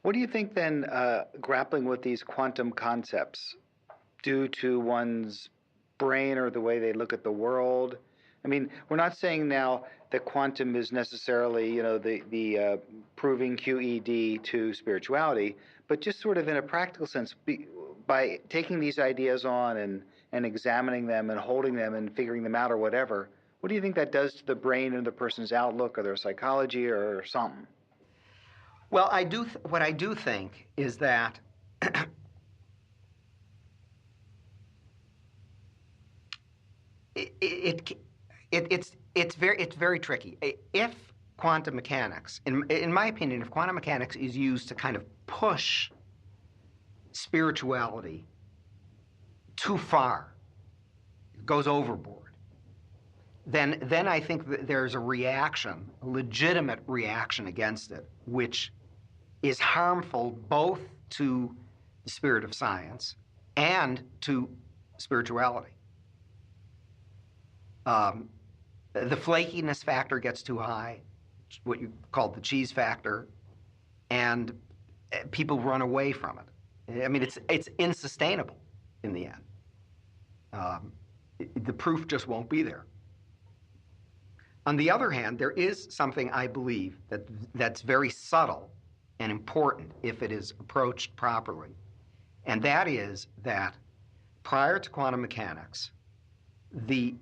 What do you think then, grappling with these quantum concepts due to one's brain or the way they look at the world? I mean, we're not saying now that quantum is necessarily, the proving QED to spirituality, but just sort of in a practical sense, by taking these ideas on and examining them and holding them and figuring them out or whatever, what do you think that does to the brain and the person's outlook or their psychology or something? Well, what I do think is that it's very tricky. If quantum mechanics, in my opinion, if quantum mechanics is used to kind of push spirituality too far, it goes overboard, then I think that there's a reaction, a legitimate reaction against it, which is harmful both to the spirit of science and to spirituality. The flakiness factor gets too high, what you call the cheese factor, and people run away from it. I mean, it's insustainable in the end. The proof just won't be there. On the other hand, there is something I believe that's very subtle and important if it is approached properly, and that is that prior to quantum mechanics, the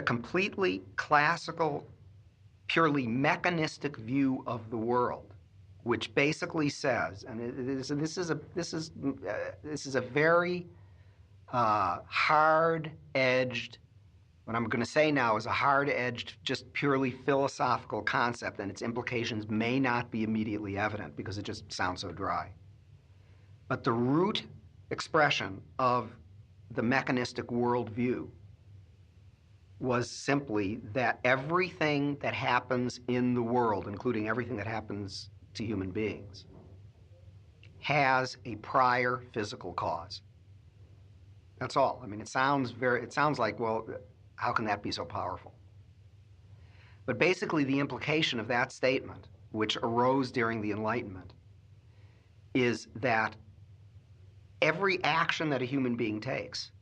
completely classical, purely mechanistic view of the world, which basically says, and this is a very hard-edged. What I'm going to say now is a hard-edged, just purely philosophical concept, and its implications may not be immediately evident because it just sounds so dry. But the root expression of the mechanistic worldview was simply that everything that happens in the world, including everything that happens to human beings, has a prior physical cause. That's all. I mean, it sounds like, well, how can that be so powerful? But basically, the implication of that statement, which arose during the Enlightenment, is that every action that a human being takes,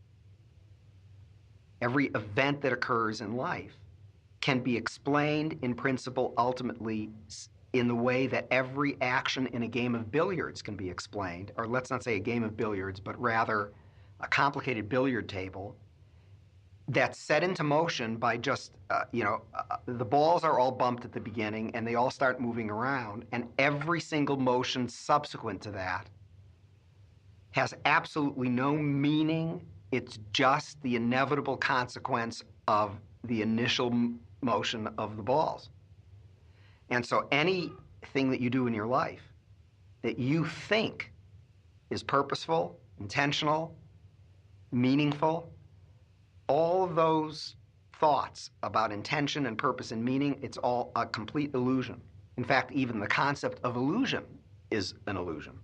every event that occurs in life, can be explained in principle ultimately in the way that every action in a game of billiards can be explained, or let's not say a game of billiards, but rather a complicated billiard table that's set into motion by just, the balls are all bumped at the beginning and they all start moving around, and every single motion subsequent to that has absolutely no meaning. It's just the inevitable consequence of the initial motion of the balls. And so anything that you do in your life that you think is purposeful, intentional, meaningful, all of those thoughts about intention and purpose and meaning, it's all a complete illusion. In fact, even the concept of illusion is an illusion.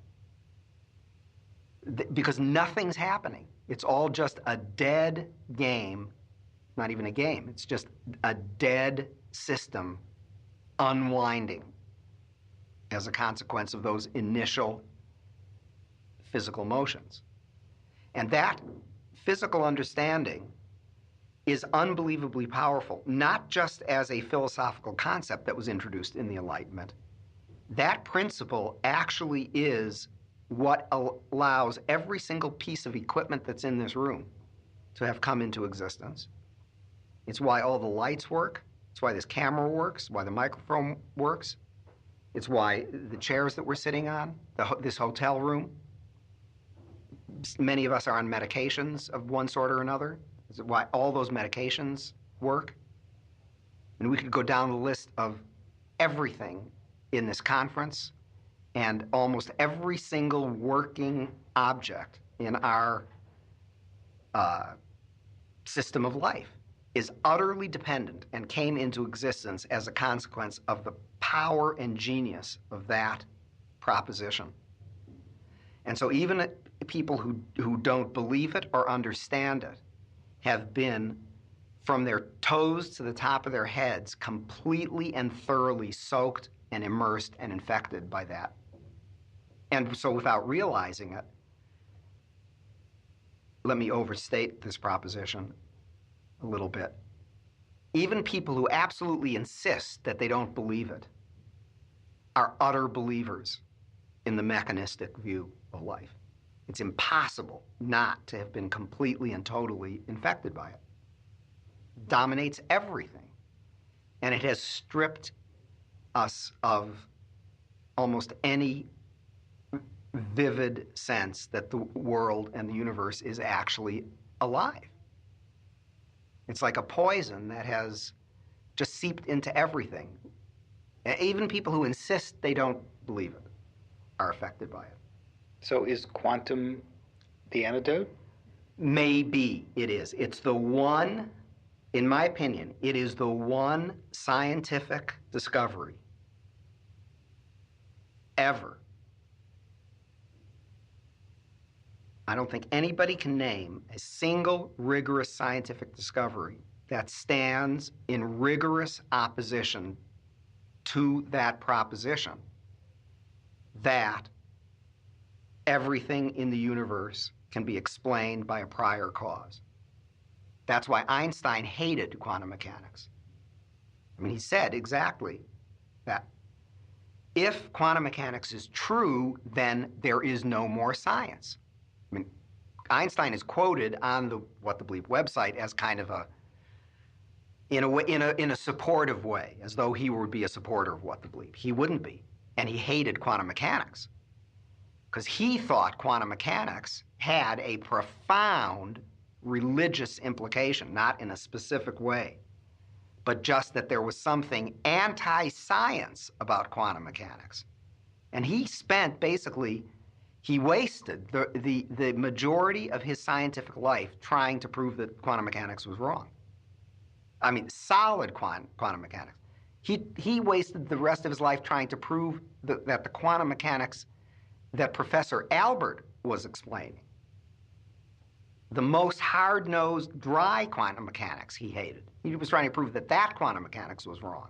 Because nothing's happening. It's all just a dead game, not even a game, it's just a dead system unwinding as a consequence of those initial physical motions. And that physical understanding is unbelievably powerful, not just as a philosophical concept that was introduced in the Enlightenment. That principle actually is what allows every single piece of equipment that's in this room to have come into existence. It's why all the lights work. It's why this camera works, why the microphone works. It's why the chairs that we're sitting on, this hotel room, many of us are on medications of one sort or another. Is why all those medications work. And we could go down the list of everything in this conference, and almost every single working object in our system of life is utterly dependent and came into existence as a consequence of the power and genius of that proposition. And so even people who don't believe it or understand it have been, from their toes to the top of their heads, completely and thoroughly soaked and immersed and infected by that. And so without realizing it, let me overstate this proposition a little bit. Even people who absolutely insist that they don't believe it are utter believers in the mechanistic view of life. It's impossible not to have been completely and totally infected by it. It dominates everything. And it has stripped us of almost any vivid sense that the world and the universe is actually alive. It's like a poison that has just seeped into everything. Even people who insist they don't believe it are affected by it. So is quantum the antidote? Maybe it is. It's the one, in my opinion, it is the one scientific discovery ever. I don't think anybody can name a single rigorous scientific discovery that stands in rigorous opposition to that proposition that everything in the universe can be explained by a prior cause. That's why Einstein hated quantum mechanics. I mean, he said exactly that. If quantum mechanics is true, then there is no more science. I mean, Einstein is quoted on the What the Bleep website as kind of in a supportive way, as though he would be a supporter of What the Bleep. He wouldn't be, and he hated quantum mechanics because he thought quantum mechanics had a profound religious implication, not in a specific way, but just that there was something anti-science about quantum mechanics. And he spent basically, he wasted the majority of his scientific life trying to prove that quantum mechanics was wrong. I mean, solid quantum mechanics. He wasted the rest of his life trying to prove that the quantum mechanics that Professor Albert was explaining, the most hard-nosed, dry quantum mechanics he hated. He was trying to prove that that quantum mechanics was wrong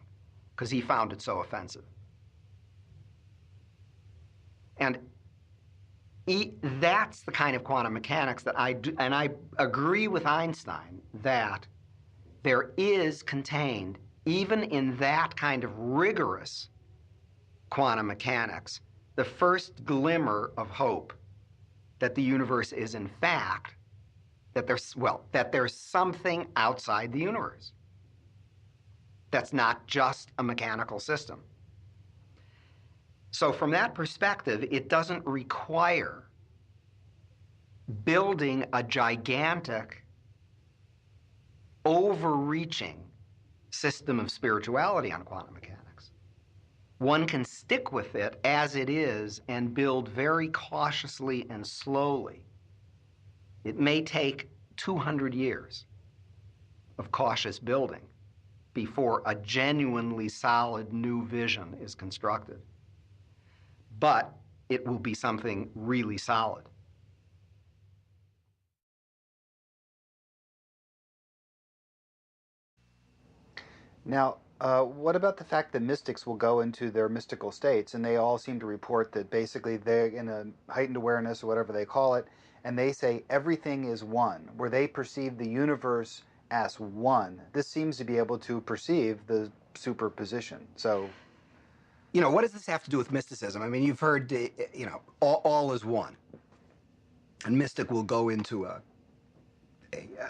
because he found it so offensive. And that's the kind of quantum mechanics that I do, and I agree with Einstein that there is contained, even in that kind of rigorous quantum mechanics, the first glimmer of hope that the universe is in fact, that there's something outside the universe that's not just a mechanical system. So from that perspective, it doesn't require building a gigantic, overreaching system of spirituality on quantum mechanics. One can stick with it as it is and build very cautiously and slowly. It may take 200 years of cautious building before a genuinely solid new vision is constructed. But it will be something really solid. Now, what about the fact that mystics will go into their mystical states, and they all seem to report that basically they're in a heightened awareness or whatever they call it, and they say everything is one, where they perceive the universe as one. This seems to be able to perceive the superposition. So, you know, what does this have to do with mysticism? I mean, you've heard, all is one. And mystic will go into a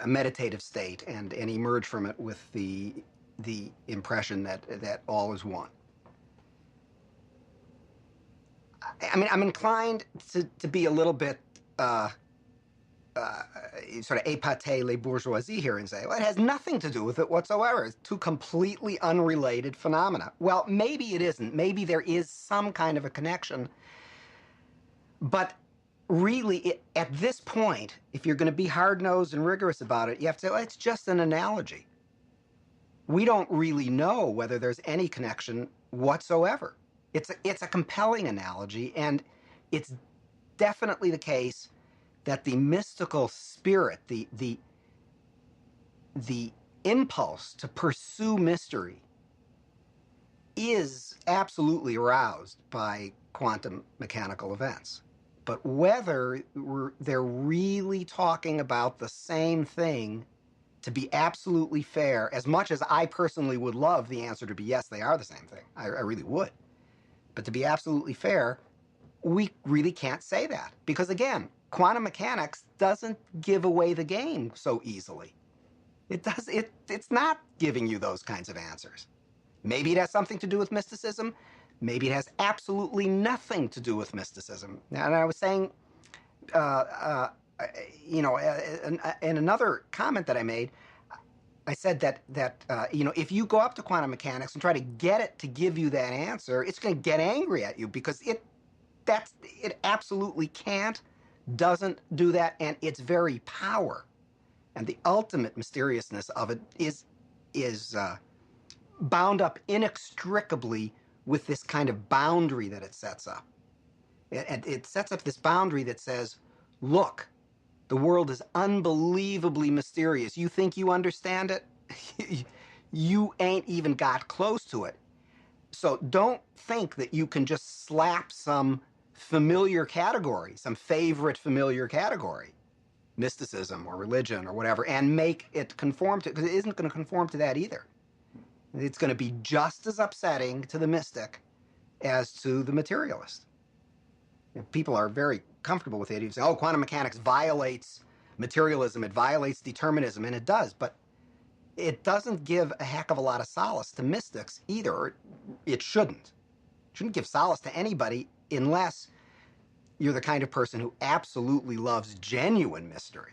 meditative state and emerge from it with the impression that all is one. I mean, I'm inclined to be a little bit sort of épater les bourgeoisie here and say, well, it has nothing to do with it whatsoever. It's two completely unrelated phenomena. Well, maybe it isn't. Maybe there is some kind of a connection. But really, at this point, if you're going to be hard-nosed and rigorous about it, you have to say, well, it's just an analogy. We don't really know whether there's any connection whatsoever. It's a compelling analogy, and it's definitely the case that the mystical spirit, the impulse to pursue mystery is absolutely aroused by quantum mechanical events. But whether they're really talking about the same thing, to be absolutely fair, as much as I personally would love the answer to be yes, they are the same thing, I really would. But to be absolutely fair, we really can't say that. Because again, quantum mechanics doesn't give away the game so easily. It's not giving you those kinds of answers. Maybe it has something to do with mysticism. Maybe it has absolutely nothing to do with mysticism. And I was saying, in another comment that I made, I said that if you go up to quantum mechanics and try to get it to give you that answer, it's going to get angry at you because it absolutely can't, doesn't do that, and its very power and the ultimate mysteriousness of it is bound up inextricably with this kind of boundary that it sets up. It sets up this boundary that says, look, the world is unbelievably mysterious. You think you understand it? You ain't even got close to it. So don't think that you can just slap some familiar category, some favorite familiar category, mysticism or religion or whatever, and make it conform to, because it isn't going to conform to that either. It's going to be just as upsetting to the mystic as to the materialist. People are very comfortable with the idea of saying, oh, quantum mechanics violates materialism, it violates determinism, and it does, but it doesn't give a heck of a lot of solace to mystics either. It shouldn't. It shouldn't give solace to anybody unless you're the kind of person who absolutely loves genuine mystery.